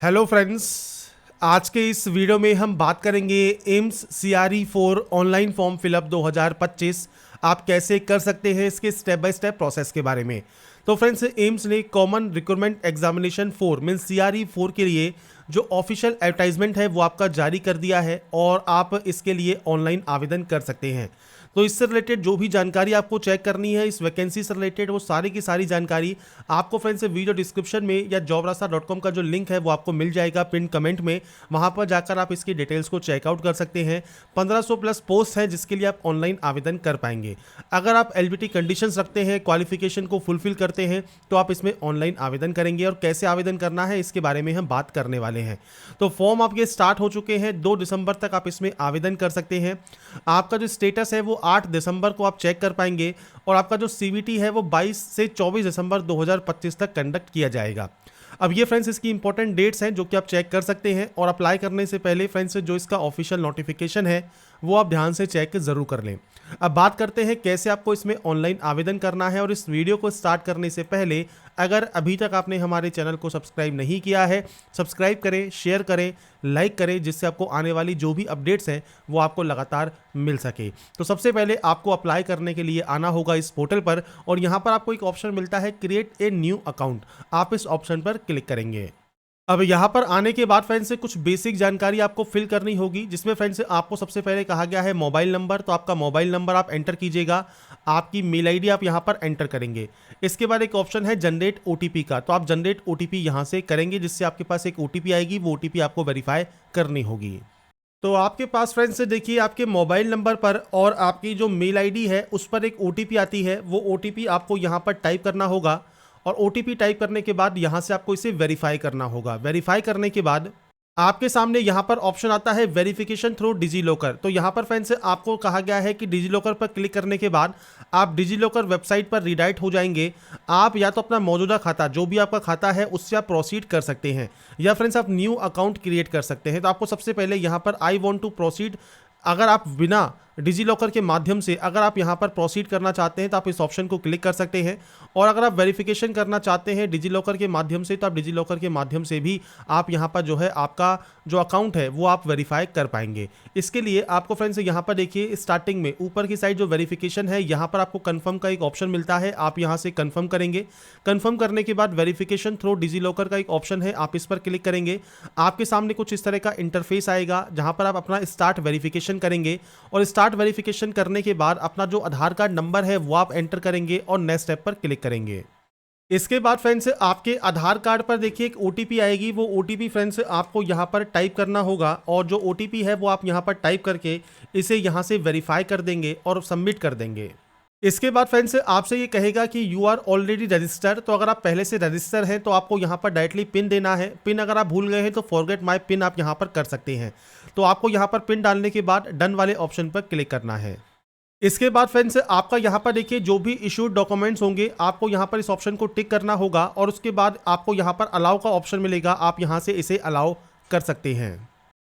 Hello friends, आज के इस वीडियो में हम बात करेंगे AIIMS CRE4 online form fill up 2025 आप कैसे कर सकते हैं, इसके स्टेप बाय स्टेप प्रोसेस के बारे में। तो फ्रेंड्स, एम्स ने common recruitment examination 4 means CRE4 के लिए जो ऑफिशियल एडवर्टाइजमेंट है वो आपका जारी कर दिया है और आप इसके लिए ऑनलाइन आवेदन कर सकते हैं। तो इससे रिलेटेड जो भी जानकारी आपको चेक करनी है, इस वैकेंसी से रिलेटेड, वो सारी की सारी जानकारी आपको फ्रेंड्स वीडियो डिस्क्रिप्शन में या jobrasta.com का जो लिंक है वो आपको मिल जाएगा पिन कमेंट में। वहां पर जाकर आप इसकी डिटेल्स को चेकआउट कर सकते हैं। 1500 प्लस पोस्ट है जिसके लिए आप ऑनलाइन आवेदन कर पाएंगे। अगर आप एलिजिबिलिटी कंडीशंस रखते हैं, क्वालिफिकेशन को फुलफिल करते हैं, तो आप इसमें ऑनलाइन आवेदन करेंगे। और कैसे आवेदन करना है इसके बारे में हम बात करने वाले हैं। तो फॉर्म आपके स्टार्ट हो चुके हैं, 2 दिसंबर तक आप इसमें आवेदन कर सकते हैं। आपका जो स्टेटस है वो 8 दिसंबर को आप चेक कर पाएंगे और आपका जो CVT है वो 22 से 24 दिसंबर 2025 तक कंडक्ट किया जाएगा। अब ये फ्रेंड्स इसकी इंपॉर्टेंट डेट्स हैं जो कि आप चेक कर सकते हैं। और अप्लाई करने से पहले फ्रेंड्स जो इसका ऑफिशियल नोटिफिकेशन है वो आप ध्यान से चेक जरूर कर लें। अब बात करते हैं कैसे आपको इसमें ऑनलाइन आवेदन करना है। और इस वीडियो को स्टार्ट करने से पहले अगर अभी तक आपने हमारे चैनल को सब्सक्राइब नहीं किया है, सब्सक्राइब करें, शेयर करें, लाइक करें, जिससे आपको आने वाली जो भी अपडेट्स हैं वो आपको लगातार मिल सके। तो सबसे पहले आपको अप्लाई करने के लिए आना होगा इस पोर्टल पर और यहाँ पर आपको एक ऑप्शन मिलता है क्रिएट ए न्यू अकाउंट। आप इस ऑप्शन पर क्लिक करेंगे। अब यहाँ पर आने के बाद फ्रेंड्स से कुछ बेसिक जानकारी आपको फिल करनी होगी, जिसमें फ्रेंड्स आपको सबसे पहले कहा गया है मोबाइल नंबर। तो आपका मोबाइल नंबर आप एंटर कीजिएगा। आपकी मेल आईडी आप यहाँ पर एंटर करेंगे। इसके बाद एक ऑप्शन है जनरेट OTP का, तो आप जनरेट OTP यहाँ से करेंगे, जिससे आपके पास एक OTP आएगी। वो OTP आपको वेरीफाई करनी होगी। तो आपके पास फ्रेंड्स से देखिए आपके मोबाइल नंबर पर और आपकी जो मेल आईडी है उस पर एक OTP आती है। वो OTP आपको यहाँ पर टाइप करना होगा और OTP टाइप करने के बाद यहाँ से आपको इसे वेरीफाई करना होगा। वेरीफाई करने के बाद आपके सामने यहाँ पर ऑप्शन आता है वेरिफिकेशन थ्रू डिजीलॉकर। तो यहाँ पर फ्रेंड्स आपको कहा गया है कि डिजीलॉकर पर क्लिक करने के बाद आप डिजीलॉकर वेबसाइट पर रीडायरेक्ट हो जाएंगे। आप या तो अपना मौजूदा खाता, जो भी आपका खाता है, उससे आप प्रोसीड कर सकते हैं, या फ्रेंड्स आप न्यू अकाउंट क्रिएट कर सकते हैं। तो आपको सबसे पहले यहाँ पर आई वॉन्ट टू प्रोसीड, अगर आप बिना डिजीलॉकर के माध्यम से अगर आप यहाँ पर प्रोसीड करना चाहते हैं तो आप इस ऑप्शन को क्लिक कर सकते हैं। और अगर आप वेरिफिकेशन करना चाहते हैं डिजीलॉकर के माध्यम से, तो आप डिजीलॉकर के माध्यम से भी आप यहाँ पर जो है आपका जो अकाउंट है वो आप वेरीफाई कर पाएंगे। इसके लिए आपको फ्रेंड्स यहाँ पर देखिए स्टार्टिंग में ऊपर की साइड जो वेरिफिकेशन है यहाँ पर आपको कन्फर्म का एक ऑप्शन मिलता है। आप यहाँ से कन्फर्म करेंगे। कन्फर्म करने के बाद वेरिफिकेशन थ्रू डिजीलॉकर का एक ऑप्शन है, आप इस पर क्लिक करेंगे। आपके सामने कुछ इस तरह का इंटरफेस आएगा जहाँ पर आप अपना स्टार्ट वेरिफिकेशन करेंगे। और स्टार्ट वेरिफिकेशन करने के बाद अपना जो आधार कार्ड नंबर है वो आप एंटर करेंगे और नेक्स्ट स्टेप पर क्लिक करेंगे। इसके बाद फ्रेंड्स आपके आधार कार्ड पर देखिए एक OTP आएगी। वो OTP फ्रेंड्स आपको यहाँ पर टाइप करना होगा और जो OTP है वो आप यहाँ पर टाइप करके इसे यहाँ से वेरीफाई कर देंगे और सबमिट कर देंगे। इसके बाद फ्रेंड्स आपसे ये कहेगा कि यू आर ऑलरेडी रजिस्टर्ड। तो अगर आप पहले से रजिस्टर हैं तो आपको यहाँ पर डायरेक्टली पिन देना है। पिन अगर आप भूल गए हैं तो फॉरगेट माय पिन आप यहाँ पर कर सकते हैं। तो आपको यहाँ पर पिन डालने के बाद डन वाले ऑप्शन पर क्लिक करना है। इसके बाद फ्रेंड्स आपका यहाँ पर देखिए जो भी इशूड डॉक्यूमेंट्स होंगे आपको यहाँ पर इस ऑप्शन को टिक करना होगा और उसके बाद आपको यहाँ पर अलाउ का ऑप्शन मिलेगा। आप यहाँ से इसे अलाउ कर सकते हैं।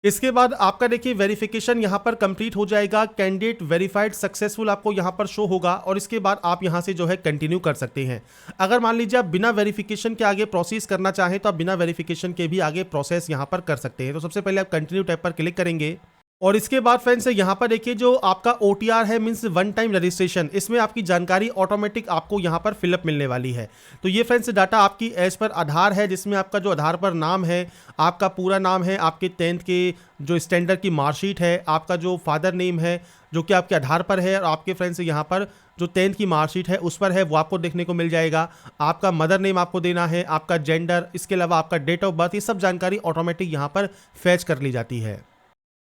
इसके बाद आपका देखिए वेरिफिकेशन यहाँ पर कंप्लीट हो जाएगा। कैंडिडेट वेरीफाइड सक्सेसफुल आपको यहाँ पर शो होगा और इसके बाद आप यहाँ से जो है कंटिन्यू कर सकते हैं। अगर मान लीजिए आप बिना वेरिफिकेशन के आगे प्रोसेस करना चाहें तो आप बिना वेरिफिकेशन के भी आगे प्रोसेस यहाँ पर कर सकते हैं। तो सबसे पहले आप कंटिन्यू टैब पर क्लिक करेंगे और इसके बाद फ्रेंड्स यहाँ पर देखिए जो आपका OTR है मींस वन टाइम रजिस्ट्रेशन, इसमें आपकी जानकारी ऑटोमेटिक आपको यहाँ पर फिलअप मिलने वाली है। तो ये फ्रेंड्स डाटा आपकी एज पर आधार है, जिसमें आपका जो आधार पर नाम है, आपका पूरा नाम है, आपके 10th के जो स्टैंडर्ड की मार्कशीट है, आपका जो फादर नेम है जो कि आपके आधार पर है और आपके फ्रेंड्स यहाँ पर जो 10th की मार्कशीट है उस पर है वो आपको देखने को मिल जाएगा। आपका मदर नेम आपको देना है, आपका जेंडर, इसके अलावा आपका डेट ऑफ बर्थ, ये सब जानकारी ऑटोमेटिक यहाँ पर फैच कर ली जाती है।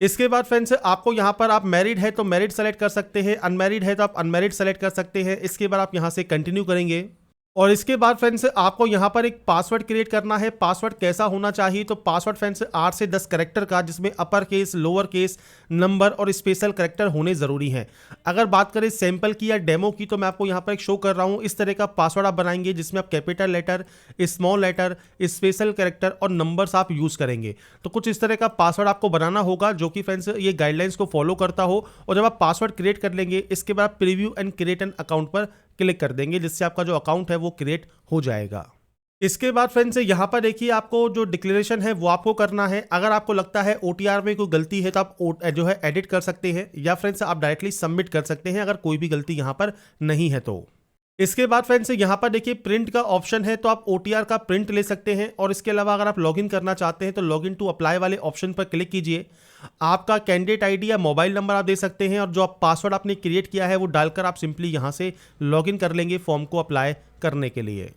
इसके बाद फ्रेंड्स आपको यहाँ पर आप मैरिड है तो मैरिड सेलेक्ट कर सकते हैं, अनमैरिड है तो आप अनमैरिड सेलेक्ट कर सकते हैं। इसके बाद आप यहाँ से कंटिन्यू करेंगे और इसके बाद फ्रेंड्स आपको यहाँ पर एक पासवर्ड क्रिएट करना है। पासवर्ड कैसा होना चाहिए? तो पासवर्ड फ्रेंड्स 8 से 10 कैरेक्टर का, जिसमें upper case, lower case, number और स्पेशल कैरेक्टर होने ज़रूरी हैं। अगर बात करें सैंपल की या डेमो की तो मैं आपको यहाँ पर एक शो कर रहा हूँ। इस तरह का पासवर्ड आप बनाएंगे जिसमें आप capital letter, small letter, special character और नंबर्स आप यूज़ करेंगे। तो कुछ इस तरह का पासवर्ड आपको बनाना होगा जो कि फ्रेंड्स ये गाइडलाइंस को फॉलो करता हो। और जब आप पासवर्ड क्रिएट कर लेंगे इसके बाद preview and create an account पर क्लिक कर देंगे, जिससे आपका जो अकाउंट है वो क्रिएट हो जाएगा। इसके बाद फ्रेंड्स यहाँ पर देखिए आपको जो डिक्लेरेशन है वो आपको करना है। अगर आपको लगता है OTR में कोई गलती है तो आप जो है एडिट कर सकते हैं, या फ्रेंड्स आप डायरेक्टली सबमिट कर सकते हैं अगर कोई भी गलती यहाँ पर नहीं है तो। इसके बाद फ्रेंड्स यहाँ पर देखिए प्रिंट का ऑप्शन है, तो आप OTR का प्रिंट ले सकते हैं। और इसके अलावा अगर आप लॉगिन करना चाहते हैं तो लॉगिन टू अप्लाई वाले ऑप्शन पर क्लिक कीजिए। आपका कैंडिडेट आईडी या मोबाइल नंबर आप दे सकते हैं, और जो आप पासवर्ड आपने क्रिएट किया है वो डालकर आप सिंपली यहाँ से लॉगिन कर लेंगे फॉर्म को अप्लाई करने के लिए।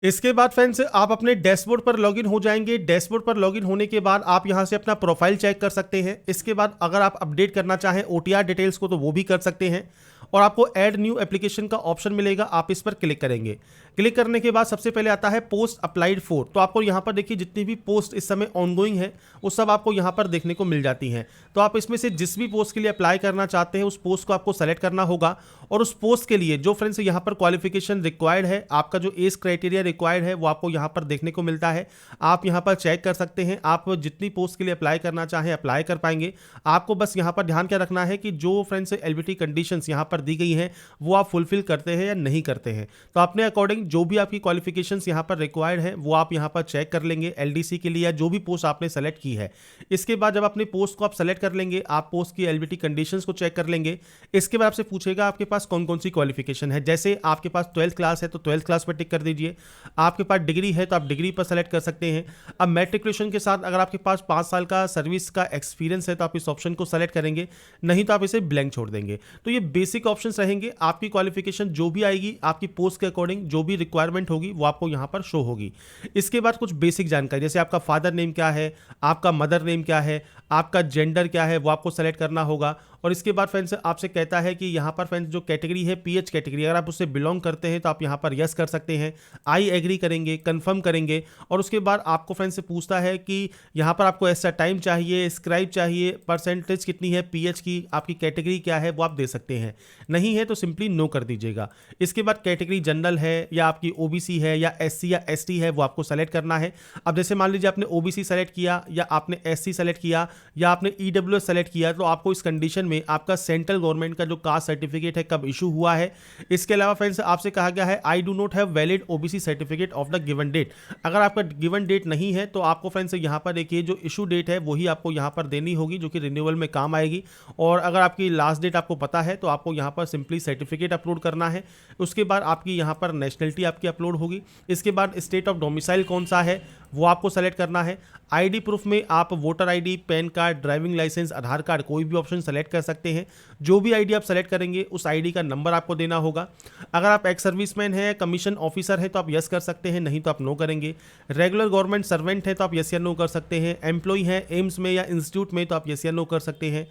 इसके बाद फ्रेंड्स आप अपने डैशबोर्ड पर लॉगिन हो जाएंगे। डैशबोर्ड पर लॉगिन होने के बाद आप यहां से अपना प्रोफाइल चेक कर सकते हैं। इसके बाद अगर आप अपडेट करना चाहें OTR डिटेल्स को तो वो भी कर सकते हैं, और आपको ऐड न्यू एप्लीकेशन का ऑप्शन मिलेगा, आप इस पर क्लिक करेंगे। क्लिक करने के बाद सबसे पहले आता है पोस्ट अप्लाइड फॉर। तो आपको यहाँ पर देखिए जितनी भी पोस्ट इस समय ऑनगोइंग है वो सब आपको यहाँ पर देखने को मिल जाती हैं। तो आप इसमें से जिस भी पोस्ट के लिए अप्लाई करना चाहते हैं उस पोस्ट को आपको सेलेक्ट करना होगा, और उस पोस्ट के लिए जो फ्रेंड्स यहाँ पर क्वालिफिकेशन रिक्वायर्ड है, आपका जो एज क्राइटेरिया रिक्वायर्ड है वो आपको यहाँ पर देखने को मिलता है। आप यहाँ पर चेक कर सकते हैं, आप जितनी पोस्ट के लिए अप्लाई करना चाहें अप्लाई कर पाएंगे। आपको बस यहाँ पर ध्यान क्या रखना है कि जो फ्रेंड्स एलिजिबिलिटी कंडीशंस यहाँ पर दी गई हैं वो आप फुलफिल करते हैं या नहीं करते हैं। तो अपने अकॉर्डिंग जो भी आपकी क्वालिफिकेशंस यहाँ पर रिक्वायर्ड है वो आप यहाँ पर चेक कर लेंगे LDC के लिए, या जो भी पोस्ट आपने सेलेक्ट की है। इसके बाद जब अपने पोस्ट को आप सेलेक्ट कर लेंगे, आप पोस्ट की एलिजिबिलिटी कंडीशंस को चेक कर लेंगे। इसके बाद आपसे पूछेगा आपके पास कौन कौन सी क्वालिफिकेशन है। जैसे आपके पास 12th क्लास है तो 12th क्लास पर टिक कर दीजिए। आपके पास डिग्री है तो आप डिग्री पर सेलेक्ट कर सकते हैं। अब मैट्रिकुलेशन के साथ अगर आपके पास 5 साल का सर्विस का एक्सपीरियंस है तो आप इस ऑप्शन को सेलेक्ट करेंगे, नहीं तो आप इसे ब्लैंक छोड़ देंगे। तो ये बेसिक ऑप्शंस रहेंगे। आपकी क्वालिफिकेशन जो भी आएगी आपकी पोस्ट के अकॉर्डिंग जो भी रिक्वायरमेंट होगी वो आपको यहाँ पर शो होगी। इसके बाद कुछ बेसिक जानकारी, जैसे आपका फादर नेम क्या है, आपका मदर नेम क्या है, आपका जेंडर क्या है, वो आपको सेलेक्ट करना होगा। और इसके बाद फ्रेंड्स आपसे कहता है कि यहाँ पर फ्रेंड्स जो कैटेगरी है PH कैटेगरी, अगर आप उससे बिलोंग करते हैं तो आप यहाँ पर यस कर सकते हैं, आई एग्री करेंगे, कंफर्म करेंगे। और उसके बाद आपको फ्रेंड्स से पूछता है कि यहाँ पर आपको ऐसा टाइम चाहिए, स्क्राइब चाहिए, परसेंटेज कितनी है PH की, आपकी कैटेगरी क्या है वो आप दे सकते हैं। नहीं है तो सिंपली नो कर दीजिएगा। इसके बाद कैटेगरी जनरल है या आपकी OBC है या SC या ST है वो आपको सेलेक्ट करना है। अब जैसे मान लीजिए आपने OBC सेलेक्ट किया या आपने SC सेलेक्ट किया या आपने EWS सेलेक्ट किया, तो आपको इस कंडीशन में आपका सेंट्रल गवर्नमेंट का जो कास्ट सर्टिफिकेट है कब इशू हुआ है। इसके अलावा फ्रेंड्स आपसे कहा गया है I do not have valid OBC certificate of the given date. अगर आपका गिवन डेट नहीं है तो आपको फ्रेंड्स यहाँ पर देखिए जो इशू डेट है वही आपको यहाँ पर देनी होगी, जो कि रिन्यूअल में काम आएगी। और अगर आपकी लास्ट डेट आपको पता है तो आपको यहाँ पर सिंपली सर्टिफिकेट अपलोड करना है। उसके बाद आपकी यहाँ पर नेशनलिटी आपकी अपलोड होगी। इसके बाद स्टेट ऑफ डोमिसाइल कौन सा है वो आपको सेलेक्ट करना है। आईडी प्रूफ में आप voter ID, PAN card, driving license, Aadhaar card कोई भी ऑप्शन सेलेक्ट कर सकते हैं। जो भी आईडी आप सेलेक्ट करेंगे उस आईडी का नंबर आपको देना होगा। अगर आप एक्स सर्विसमैन हैं, कमीशन ऑफिसर है तो आप यस कर सकते हैं, नहीं तो आप नो करेंगे। रेगुलर गवर्नमेंट सर्वेंट है तो आप यस या नो कर सकते हैं। एम्प्लॉय है एम्स में या इंस्टीट्यूट में तो आप यस या नो कर सकते हैं।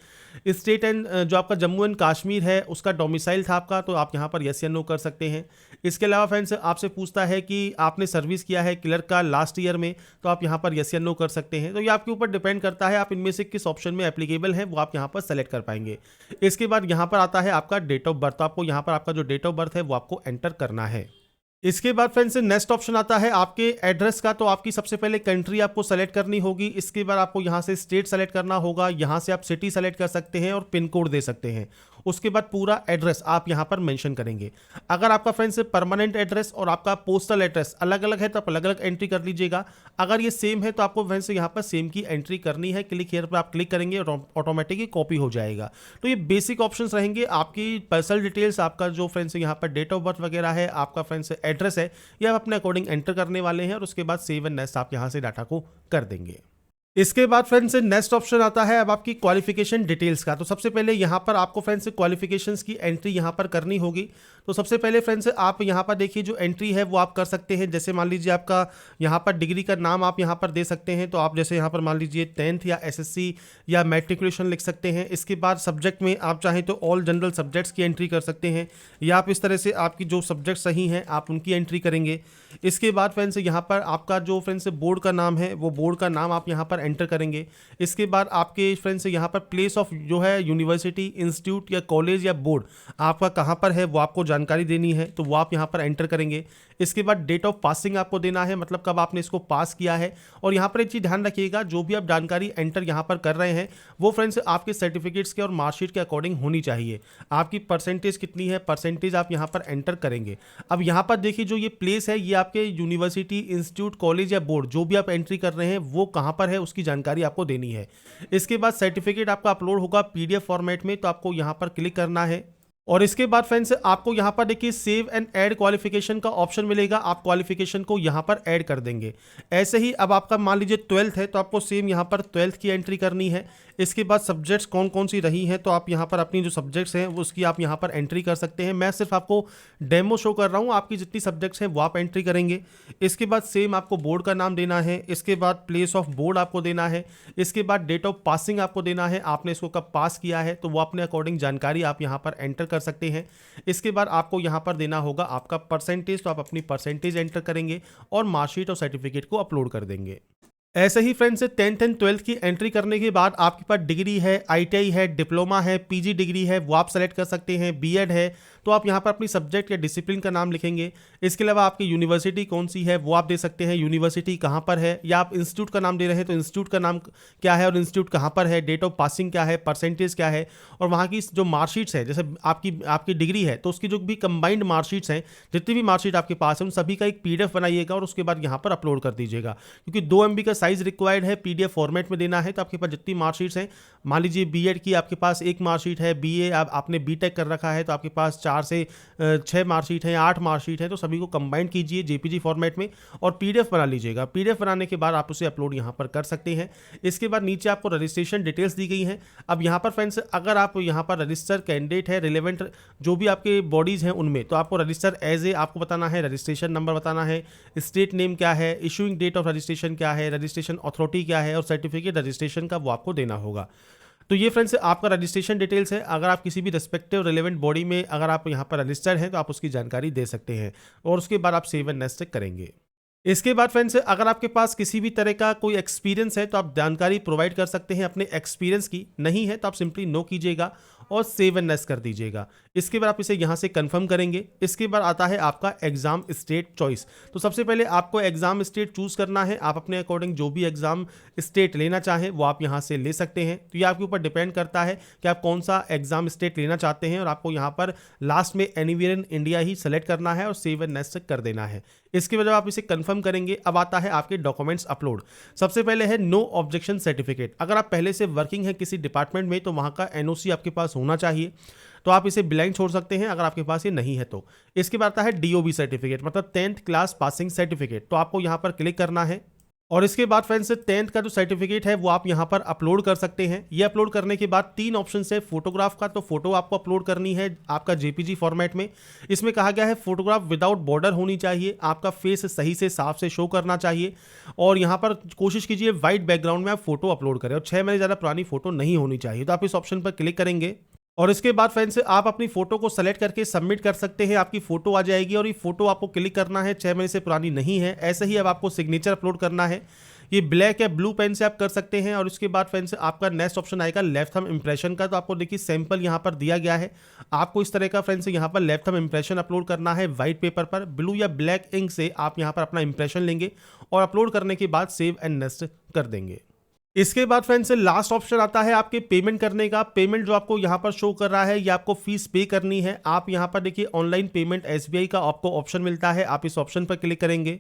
स्टेट एंड जो आपका जम्मू एंड कश्मीर है उसका डोमिसाइल था आपका, तो आप यहाँ पर यस या नो कर सकते हैं। इसके अलावा फ्रेंड्स आपसे पूछता है कि आपने सर्विस किया है क्लर्क का लास्ट ईयर में, तो आप यहाँ पर यस या नो कर सकते हैं। तो ये आपके ऊपर डिपेंड करता है आप इनमें से किस ऑप्शन में एप्लीकेबल है वो आप यहाँ पर सेलेक्ट कर पाएंगे। इसके बाद यहाँ पर आता है आपका डेट ऑफ बर्थ, तो आपको यहाँ पर आपका जो डेट ऑफ बर्थ है वो आपको एंटर करना है। इसके बाद फ्रेंड्स नेक्स्ट ऑप्शन आता है आपके एड्रेस का, तो आपकी सबसे पहले कंट्री आपको सेलेक्ट करनी होगी। इसके बाद आपको यहाँ से स्टेट सेलेक्ट करना होगा, यहाँ से आप सिटी सेलेक्ट कर सकते हैं और पिन कोड दे सकते हैं। उसके बाद पूरा एड्रेस आप यहाँ पर मेंशन करेंगे। अगर आपका फ्रेंड्स परमानेंट एड्रेस और आपका पोस्टल एड्रेस अलग अलग है तो आप अलग अलग एंट्री कर लीजिएगा। अगर ये सेम है तो आपको फ्रेंड्स यहाँ पर सेम की एंट्री करनी है। क्लिक हियर पर आप क्लिक करेंगे और ऑटोमेटिकली कॉपी हो जाएगा। तो ये बेसिक ऑप्शंस रहेंगे। आपकी पर्सनल डिटेल्स, आपका जो फ्रेंड्स यहाँ पर डेट ऑफ बर्थ वगैरह है, आपका फ्रेंड्स एड्रेस है, ये आप अपने अकॉर्डिंग एंटर करने वाले हैं और उसके बाद सेव एंड नेक्स्ट आप यहाँ से डाटा को कर देंगे। इसके बाद फ्रेंड्स नेक्स्ट ऑप्शन आता है अब आपकी क्वालिफिकेशन डिटेल्स का। तो सबसे पहले यहाँ पर आपको फ्रेंड्स क्वालिफिकेशंस की एंट्री यहाँ पर करनी होगी। तो सबसे पहले फ्रेंड्स आप यहाँ पर देखिए जो एंट्री है वो आप कर सकते हैं। जैसे मान लीजिए आपका यहाँ पर डिग्री का नाम आप यहाँ पर दे सकते हैं, तो आप जैसे यहाँ पर मान लीजिए 10th या SSC या मैट्रिकुलेशन लिख सकते हैं। इसके बाद सब्जेक्ट में आप चाहें तो ऑल जनरल सब्जेक्ट्स की एंट्री कर सकते हैं, या आप इस तरह से आपकी जो सब्जेक्ट सही हैं आप उनकी एंट्री करेंगे। इसके बाद फ्रेंड्स यहाँ पर आपका जो फ्रेंड्स बोर्ड का नाम है वो बोर्ड का नाम आप यहाँ पर एंटर करेंगे। इसके बाद आपके फ्रेंड्स यहाँ पर प्लेस ऑफ जो है यूनिवर्सिटी, इंस्टीट्यूट या कॉलेज या बोर्ड आपका कहाँ पर है वो आपको जानकारी देनी है, तो वो आप यहाँ पर एंटर करेंगे। इसके बाद डेट ऑफ पासिंग आपको देना है, मतलब कब आपने इसको पास किया है। और यहाँ पर एक चीज़ ध्यान रखिएगा, जो भी आप जानकारी एंटर यहाँ पर कर रहे हैं वो फ्रेंड्स आपके सर्टिफिकेट्स के और मार्कशीट के अकॉर्डिंग होनी चाहिए। आपकी परसेंटेज कितनी है, परसेंटेज आप यहाँ पर एंटर करेंगे। अब यहाँ पर देखिए जो ये प्लेस है ये आपके यूनिवर्सिटी, इंस्टीट्यूट, कॉलेज या बोर्ड जो भी आप एंट्री कर रहे हैं वो कहाँ पर है उसकी जानकारी आपको देनी है। इसके बाद सर्टिफिकेट आपका अपलोड होगा पीडीएफ फॉर्मेट में, तो आपको यहाँ पर क्लिक करना है। और इसके बाद फ्रेंड्स आपको यहाँ पर देखिए सेव एंड ऐड क्वालिफिकेशन का ऑप्शन मिलेगा, आप क्वालिफिकेशन को यहाँ पर ऐड कर देंगे। ऐसे ही अब आपका मान लीजिए 12th है तो आपको सेम यहाँ पर 12th की एंट्री करनी है। इसके बाद सब्जेक्ट्स कौन कौन सी रही हैं तो आप यहाँ पर अपनी जो सब्जेक्ट्स हैं उसकी आप यहाँ पर एंट्री कर सकते हैं। मैं सिर्फ आपको डेमो शो कर रहा हूँ, आपकी जितनी सब्जेक्ट्स हैं वो आप एंट्री करेंगे। इसके बाद सेम आपको बोर्ड का नाम देना है। इसके बाद प्लेस ऑफ बोर्ड आपको देना है। इसके बाद डेट ऑफ पासिंग आपको देना है, आपने इसको कब पास किया है तो वो अपने अकॉर्डिंग जानकारी आप यहाँ पर एंटर कर सकते हैं। इसके बाद आपको यहाँ पर देना होगा आपका परसेंटेज, तो आप अपनी परसेंटेज एंटर करेंगे और मार्कशीट और सर्टिफिकेट को अपलोड कर देंगे। ऐसे ही फ्रेंड्स 10th एंड 12th की एंट्री करने के बाद आपके पास डिग्री है, आईटीआई है, डिप्लोमा है, पीजी डिग्री है वो आप सेलेक्ट कर सकते हैं, बीएड है तो आप यहाँ पर अपनी सब्जेक्ट या डिसिप्लिन का नाम लिखेंगे। इसके अलावा आपकी यूनिवर्सिटी कौन सी है वो आप दे सकते हैं, यूनिवर्सिटी कहाँ पर है, या आप इंस्टीट्यूट का नाम दे रहे हैं तो इंस्टीट्यूट का नाम क्या है और इंस्टीट्यूट कहाँ पर है, डेट ऑफ पासिंग क्या है, परसेंटेज क्या है, और वहाँ की जो मार्कशीट्स है जैसे आपकी डिग्री है तो उसकी जो भी कंबाइंड मार्कशीट्स हैं, जितनी भी मार्कशीट आपके पास है उन सभी का एक पीडीएफ बनाइएगा और उसके बाद यहाँ पर अपलोड कर दीजिएगा। क्योंकि 2 MB का साइज रिक्वायर्ड है, पीडीएफ फॉर्मेट में देना है। तो आपके पास जितनी मार्कशीट्स हैं, मान लीजिए बीएड की आपके पास 1 मार्कशीट है, बीए आपने बीटेक कर रखा है तो आपके पास 4 से 6 मार्कशीट है, 8 मार्कशीट है, तो सभी को कंबाइन कीजिए जेपीजी फॉर्मेट में और पीडीएफ बना लीजिएगा। पीडीएफ बनाने के बाद आप उसे अपलोड यहाँ पर कर सकते हैं। इसके बाद नीचे आपको रजिस्ट्रेशन डिटेल्स दी गई हैं। अब यहाँ पर फ्रेंड्स अगर आप यहाँ पर रजिस्टर कैंडिडेट है, रिलेवेंट जो भी आपके बॉडीज़ हैं उनमें, तो आपको रजिस्टर एज ए आपको बताना है, रजिस्ट्रेशन नंबर बताना है, स्टेट नेम क्या है, इशूइंग डेट ऑफ रजिस्ट्रेशन क्या है, रजिस्ट्रेशन अथॉरिटी क्या है और सर्टिफिकेट रजिस्ट्रेशन का वो आपको देना होगा। तो ये फ्रेंड्स आपका रजिस्ट्रेशन डिटेल्स है। अगर आप किसी भी रिस्पेक्टिव रिलेवेंट बॉडी में अगर आप यहाँ पर रजिस्टर्ड हैं तो आप उसकी जानकारी दे सकते हैं और उसके बाद आप सेव एंड नेक्स्ट करेंगे। इसके बाद फ्रेंड्स अगर आपके पास किसी भी तरह का कोई एक्सपीरियंस है तो आप जानकारी प्रोवाइड कर सकते हैं अपने एक्सपीरियंस की, नहीं है तो आप सिंपली नो कीजिएगा और सेव एंड नेक्स्ट कर दीजिएगा। इसके बाद आप इसे यहाँ से कंफर्म करेंगे। इसके बाद आता है आपका एग्जाम स्टेट चॉइस। तो सबसे पहले आपको एग्जाम स्टेट चूज करना है, आप अपने अकॉर्डिंग जो भी एग्जाम स्टेट लेना चाहें वो आप यहाँ से ले सकते हैं। तो ये आपके ऊपर डिपेंड करता है कि आप कौन सा एग्जाम स्टेट लेना चाहते हैं और आपको यहाँ पर लास्ट में anywhere in India he select करना है और सेव एंड नेक्स्ट कर देना है। इसके बाद आप इसे कंफर्म करेंगे, अब आता है आपके डॉक्यूमेंट्स अपलोड। सबसे पहले है नो ऑब्जेक्शन सर्टिफिकेट। अगर आप पहले से वर्किंग है किसी डिपार्टमेंट में तो वहाँ का एनओसी आपके पास होना चाहिए, तो आप इसे ब्लैंक छोड़ सकते हैं अगर आपके पास ये नहीं है तो। इसके बाद आता है डीओबी सर्टिफिकेट, मतलब 10th क्लास पासिंग सर्टिफिकेट, तो आपको यहाँ पर क्लिक करना है और इसके बाद फ्रेंड्स 10th का जो सर्टिफिकेट है वो आप यहाँ पर अपलोड कर सकते हैं। ये अपलोड करने के बाद 3 ऑप्शन है फोटोग्राफ का, तो फोटो आपको अपलोड करनी है आपका जेपीजी फॉर्मेट में। इसमें कहा गया है फोटोग्राफ विदाउट बॉर्डर होनी चाहिए, आपका फेस सही से साफ से शो करना चाहिए और यहाँ पर कोशिश कीजिए वाइट बैकग्राउंड में आप फोटो अपलोड करें और 6 महीने ज़्यादा पुरानी फोटो नहीं होनी चाहिए। तो आप इस ऑप्शन पर क्लिक करेंगे और इसके बाद फ्रेंड्स आप अपनी फोटो को सेलेक्ट करके सबमिट कर सकते हैं। आपकी फोटो आ जाएगी और ये फोटो आपको क्लिक करना है, 6 महीने से पुरानी नहीं है। ऐसे ही अब आपको सिग्नेचर अपलोड करना है, ये ब्लैक या ब्लू पेन से आप कर सकते हैं। और उसके बाद फ्रेंड्स आपका नेक्स्ट ऑप्शन आएगा लेफ्ट थंब इंप्रेशन का। तो आपको देखिए सैंपल यहाँ पर दिया गया है, आपको इस तरह का फ्रेंड्स यहाँ पर लेफ्ट थंब इंप्रेशन अपलोड करना है व्हाइट पेपर पर। ब्लू या ब्लैक इंक से आप यहाँ पर अपना इंप्रेशन लेंगे और अपलोड करने के बाद सेव एंड नेक्स्ट कर देंगे। इसके बाद फ्रेंड्स लास्ट ऑप्शन आता है आपके पेमेंट करने का। पेमेंट जो आपको यहाँ पर शो कर रहा है ये आपको फीस पे करनी है। आप यहाँ पर देखिए ऑनलाइन पेमेंट एसबीआई का आपको ऑप्शन मिलता है, आप इस ऑप्शन पर क्लिक करेंगे।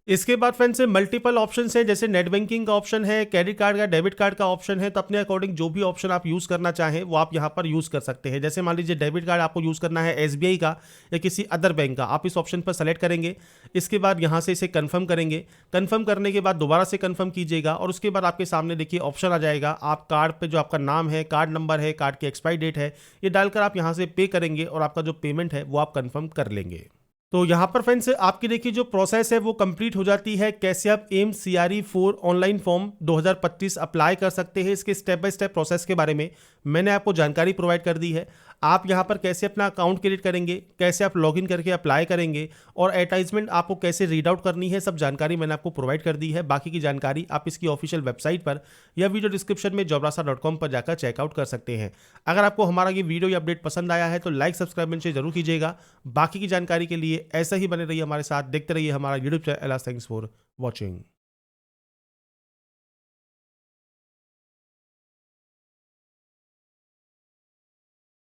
इसके बाद फ्रेंड्स मल्टीपल ऑप्शन है, जैसे नेट बैंकिंग का ऑप्शन है, क्रेडिट कार्ड का, डेबिट कार्ड का ऑप्शन है। तो अपने अकॉर्डिंग जो भी ऑप्शन आप यूज़ करना चाहें वो आप यहाँ पर यूज़ कर सकते हैं। जैसे मान लीजिए डेबिट कार्ड आपको यूज़ करना है एसबीआई का या किसी अदर बैंक का, आप इस ऑप्शन पर सेलेक्ट करेंगे। इसके बाद यहाँ से इसे कन्फर्म करेंगे। कन्फर्म करने के बाद दोबारा से कन्फर्म कीजिएगा और उसके बाद आपके सामने देखिए ऑप्शन आ जाएगा। आप कार्ड पर जो आपका नाम है, कार्ड नंबर है, कार्ड की एक्सपायरी डेट है, ये डालकर आप यहाँ से पे करेंगे और आपका जो पेमेंट है वो आप कन्फर्म कर लेंगे। तो यहाँ पर फ्रेंड्स आपकी देखिए जो प्रोसेस है वो कंप्लीट हो जाती है। कैसे आप AIIMS CRE 4 online form 2025 apply कर सकते हैं, इसके स्टेप बाय स्टेप प्रोसेस के बारे में मैंने आपको जानकारी प्रोवाइड कर दी है। आप यहाँ पर कैसे अपना अकाउंट क्रिएट करेंगे, कैसे आप लॉगिन करके अप्लाई करेंगे और एडवर्टाइजमेंट आपको कैसे रीड आउट करनी है, सब जानकारी मैंने आपको प्रोवाइड कर दी है। बाकी की जानकारी आप इसकी ऑफिशियल वेबसाइट पर या वीडियो डिस्क्रिप्शन में jobrasa.com पर जाकर चेकआउट कर सकते हैं। अगर आपको हमारा ये वीडियो या अपडेट पसंद आया है तो लाइक सब्सक्राइब मेंशन जरूर कीजिएगा। बाकी की जानकारी के लिए ऐसा ही बने रहिए हमारे साथ, देखते रहिए हमारा YouTube channel. Thanks for watching.